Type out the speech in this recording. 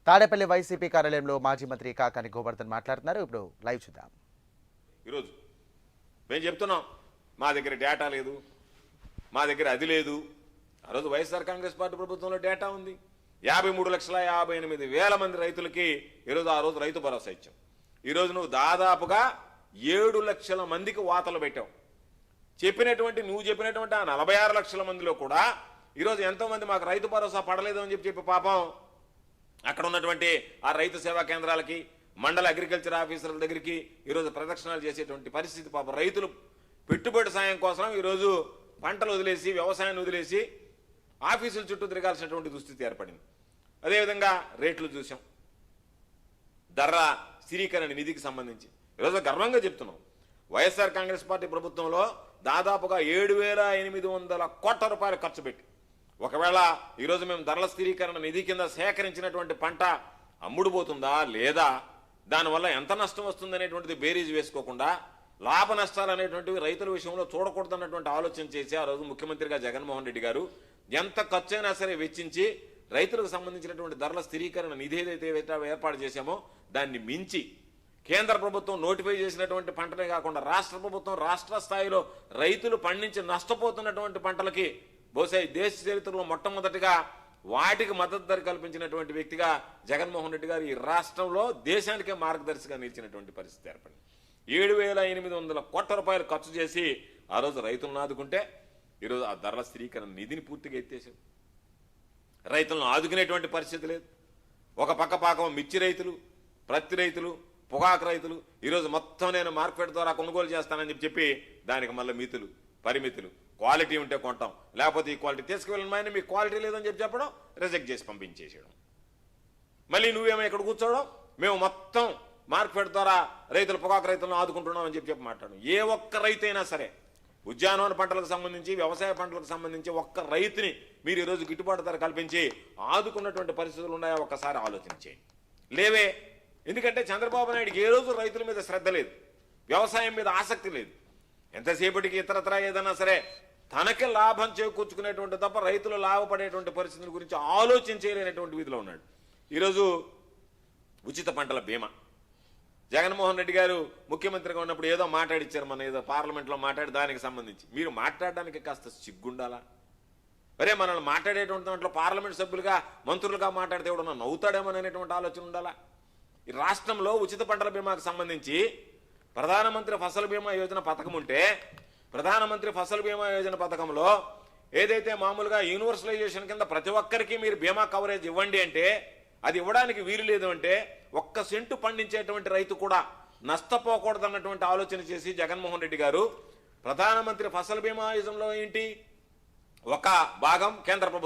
Tadepalli YCP కార్యాలయంలో మాజీ మంత్రి కాకాని గోవర్ధన్ మాట్లాడుతున్నారు. ఇప్పుడు లైవ్ చూద్దాం. ఈరోజు మేము చెప్తున్నాం, మా దగ్గర డేటా లేదు, మా దగ్గర అది లేదు. ఆ రోజు వైఎస్ఆర్ కాంగ్రెస్ పార్టీ ప్రభుత్వంలో డేటా ఉంది. 53,58,000 మంది రైతులకి ఈరోజు ఆ రోజు రైతు భరోసా ఇచ్చాం. ఈరోజు నువ్వు దాదాపుగా 7 లక్షల మందికి వాతలు పెట్టావు. నువ్వు చెప్పినటువంటి ఆ 46 లక్షల మందిలో కూడా ఈరోజు ఎంతోమంది మాకు రైతు భరోసా పడలేదు అని చెప్పి పాపం అక్కడ ఉన్నటువంటి ఆ రైతు సేవా కేంద్రాలకి, మండల అగ్రికల్చర్ ఆఫీసర్ల దగ్గరికి ఈరోజు ప్రదక్షిణాలు చేసేటువంటి పరిస్థితి. పాపం రైతులు పెట్టుబడి సాయం కోసం ఈరోజు పంటలు వదిలేసి, వ్యవసాయాన్ని వదిలేసి ఆఫీసుల చుట్టూ తిరగాల్సినటువంటి దుస్థితి ఏర్పడింది. అదేవిధంగా రేట్లు చూసాం. ధర స్థిరీకరణ నిధికి సంబంధించి ఈరోజు గర్వంగా చెప్తున్నాం, వైఎస్ఆర్ కాంగ్రెస్ పార్టీ ప్రభుత్వంలో దాదాపుగా 7,800 కోట్ల రూపాయలు ఖర్చు పెట్టి, ఒకవేళ ఈరోజు మేము ధరల స్థిరీకరణ నిధి కింద సేకరించినటువంటి పంట అమ్ముడుపోతుందా లేదా, దానివల్ల ఎంత నష్టం వస్తుంది అనేటువంటిది బేరీజ్ వేసుకోకుండా లాభ నష్టాలు అనేటువంటివి రైతుల విషయంలో చూడకూడదన్నటువంటి ఆలోచన చేసి ఆ రోజు ముఖ్యమంత్రిగా జగన్మోహన్ రెడ్డి గారు ఎంత ఖర్చు అయినా సరే వెచ్చించి రైతులకు సంబంధించినటువంటి ధరల స్థిరీకరణ నిధి ఏదైతే ఏర్పాటు చేశామో దాన్ని మించి కేంద్ర ప్రభుత్వం నోటిఫై చేసినటువంటి పంటనే కాకుండా రాష్ట్ర ప్రభుత్వం రాష్ట్ర స్థాయిలో రైతులు పండించి నష్టపోతున్నటువంటి పంటలకి బహుశా దేశ చరిత్రలో మొట్టమొదటిగా వాటికి మద్దతు ధర కల్పించినటువంటి వ్యక్తిగా జగన్మోహన్ రెడ్డి గారు ఈ రాష్ట్రంలో దేశానికే మార్గదర్శిగా నిలిచినటువంటి పరిస్థితి ఏర్పడింది. 7,800 కోట్ల రూపాయలు ఖర్చు చేసి ఆ రోజు రైతులను ఆదుకుంటే ఈరోజు ఆ ధరల స్థిరీకరణ నిధిని పూర్తిగా ఎత్తేసారు. రైతులను ఆదుకునేటువంటి పరిస్థితి లేదు. ఒక పక్క పాకం మిర్చి రైతులు, ప్రత్తి రైతులు, పొగాకు రైతులు ఈరోజు మొత్తం నేను మార్కెట్ ద్వారా కొనుగోలు చేస్తానని చెప్పి దానికి మళ్ళీ మితులు, పరిమితులు, క్వాలిటీ ఉంటే కొంటాం, లేకపోతే ఈ క్వాలిటీ తీసుకువెళ్ళమని మీకు క్వాలిటీ లేదని చెప్పడం, రిజెక్ట్ చేసి పంపించేసేయడం. మళ్ళీ నువ్వేమో ఇక్కడ కూర్చోవడం, మేము మొత్తం మార్కెట్ ద్వారా రైతులు, పొగాకు రైతులను ఆదుకుంటున్నాం అని చెప్పి మాట్లాడడం. ఏ ఒక్క రైతు అయినా సరే ఉద్యానవన పంటలకు సంబంధించి, వ్యవసాయ పంటలకు సంబంధించి ఒక్క రైతుని మీరు ఈరోజు గిట్టుబాటు ధర కల్పించి ఆదుకున్నటువంటి పరిస్థితులు ఉన్నాయో ఒక్కసారి ఆలోచించేయండి. లేవే. ఎందుకంటే చంద్రబాబు నాయుడికి ఏ రోజు రైతుల మీద శ్రద్ధ లేదు, వ్యవసాయం మీద ఆసక్తి లేదు. ఎంతసేపటికి ఇతరత్రా ఏదన్నా సరే తనకి లాభం చేకూర్చుకునేటువంటి తప్ప రైతులు లాభపడేటువంటి పరిస్థితుల గురించి ఆలోచించలేనటువంటి విధిలో ఉన్నాడు. ఈరోజు ఉచిత పంటల బీమా జగన్మోహన్ రెడ్డి గారు ముఖ్యమంత్రిగా ఉన్నప్పుడు ఏదో మాట్లాడిచ్చారు, మన ఏదో పార్లమెంట్లో మాట్లాడి దానికి సంబంధించి. మీరు మాట్లాడడానికి కాస్త సిగ్గుండాలా? అరే మనల్ని మాట్లాడేటువంటి దాంట్లో పార్లమెంట్ సభ్యులుగా, మంత్రులుగా మాట్లాడితే ఎవడన్నా నవ్వుతాడేమో అనేటువంటి ఆలోచన ఉండాలా? ఈ రాష్ట్రంలో ఉచిత పంటల బీమాకు సంబంధించి ప్రధానమంత్రి ఫసల్ బీమా యోజన పథకం ఉంటే, ప్రధానమంత్రి ఫసల్ బీమా యోజన పథకంలో ఏదైతే మామూలుగా యూనివర్సలైజేషన్ కింద ప్రతి ఒక్కరికి మీరు బీమా కవరేజ్ ఇవ్వండి అంటే అది ఇవ్వడానికి వీలు లేదు. అంటే 1 సెంటు పండించేటువంటి రైతు కూడా నష్టపోకూడదన్నటువంటి ఆలోచన చేసి జగన్మోహన్ రెడ్డి గారు ప్రధానమంత్రి ఫసల్ బీమా యోజనలో ఏంటి, ఒక భాగం కేంద్ర ప్రభుత్వం